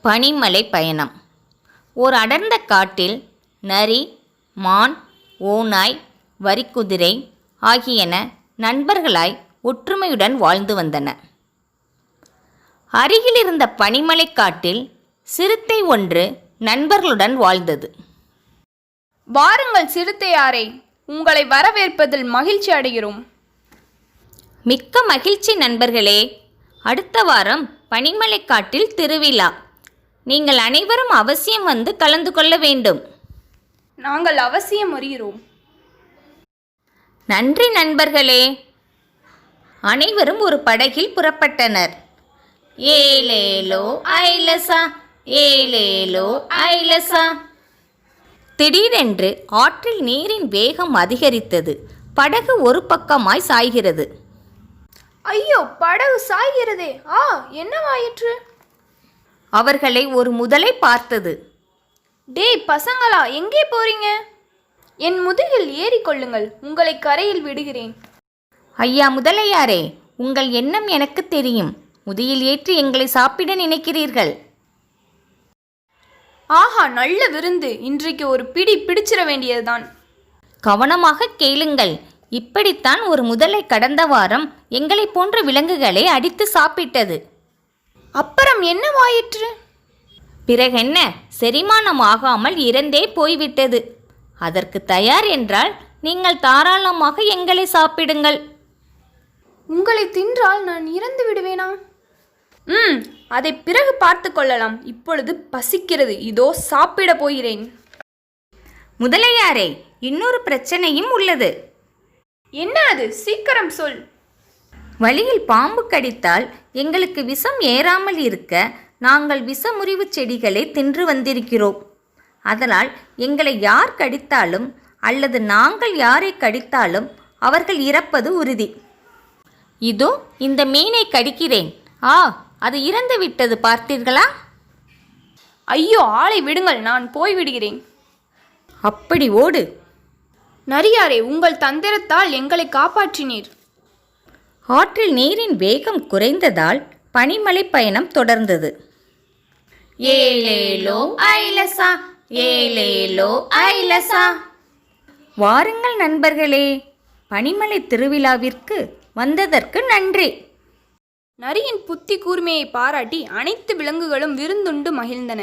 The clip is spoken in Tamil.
பனிமலை பயணம். ஓர் அடர்ந்த காட்டில் நரி, மான், ஓநாய், வரிக்குதிரை ஆகியன நண்பர்களாய் ஒற்றுமையுடன் வாழ்ந்து வந்தன. அருகிலிருந்த பனிமலை காட்டில் சிறுத்தை ஒன்று நண்பர்களுடன் வாழ்ந்தது. வாருங்கள் சிறுத்தையாரே, உங்களை வரவேற்பதில் மகிழ்ச்சி அடைகிறோம். மிக்க மகிழ்ச்சி நண்பர்களே. அடுத்த வாரம் பனிமலை காட்டில் திருவிழா. நீங்கள் அனைவரும் அவசியம் வந்து கலந்து கொள்ள வேண்டும். நாங்கள் அவசியம் வருகிறோம். நன்றி நண்பர்களே. அனைவரும் ஒரு படகில் புறப்பட்டனர். ஏலேலோ ஐலசா, ஏலேலோ ஐலசா. திடீரென்று ஆற்றில் நீரின் வேகம் அதிகரித்தது. படகு ஒரு பக்கமாய் சாய்கிறது. ஐயோ, படகு சாய்கிறதே! என்னவாயிற்று? அவர்களை ஒரு முதலை பார்த்தது. டேய் பசங்களா, எங்கே போறீங்க? என் முதுகில் ஏறிக்கொள்ளுங்கள், உங்களை கரையில் விடுகிறேன். ஐயா முதலையாரே, உங்கள் எண்ணம் எனக்கு தெரியும். முதுகில் ஏற்றி எங்களை சாப்பிட நினைக்கிறீர்கள். ஆஹா, நல்ல விருந்து! இன்றைக்கு ஒரு பிடி பிடிச்சிட வேண்டியதுதான். கவனமாக கேளுங்கள். இப்படித்தான் ஒரு முதலை கடந்த வாரம் எங்களை போன்ற விலங்குகளை அடித்து சாப்பிட்டது. அப்புறம் என்னவாயிற்று? பிறகென்ன, செரிமானம் ஆகாமல் இறந்தே போய்விட்டது. அதற்கு தயார் என்றால் நீங்கள் தாராளமாக எங்களை சாப்பிடுங்கள். உங்களை தின்றால் நான் இறந்து விடுவேனா? அதை பிறகு பார்த்து கொள்ளலாம். இப்பொழுது பசிக்கிறது, இதோ சாப்பிட போகிறேன். முதலையாரே, இன்னொரு பிரச்சனையும் உள்ளது. என்ன அது? சீக்கிரம் சொல். வழியில் பாம்பு கடித்தால் எங்களுக்கு விஷம் ஏறாமல் இருக்க நாங்கள் விஷமுறிவு செடிகளை தின்று வந்திருக்கிறோம். அதனால் எங்களை யார் கடித்தாலும் அல்லது நாங்கள் யாரை கடித்தாலும் அவர்கள் இறப்பது உறுதி. இதோ இந்த மீனை கடிக்கிறேன். அது இறந்து விட்டது, பார்த்தீர்களா? ஐயோ, ஆளை விடுங்கள், நான் போய் விடுகிறேன். அப்படி ஓடு. நரியாரே, உங்கள் தந்திரத்தால் எங்களை காப்பாற்றினீர். ஆற்றில் நீரின் வேகம் குறைந்ததால் பனிமலை பயணம் தொடர்ந்தது. ஏலேலோ ஐலசா, ஏலேலோ ஐலசா. வாருங்கள் நண்பர்களே, பனிமலை திருவிழாவிற்கு வந்ததற்கு நன்றி. நரியின் புத்தி கூர்மையை பாராட்டி அனைத்து விலங்குகளும் விருந்துண்டு மகிழ்ந்தன.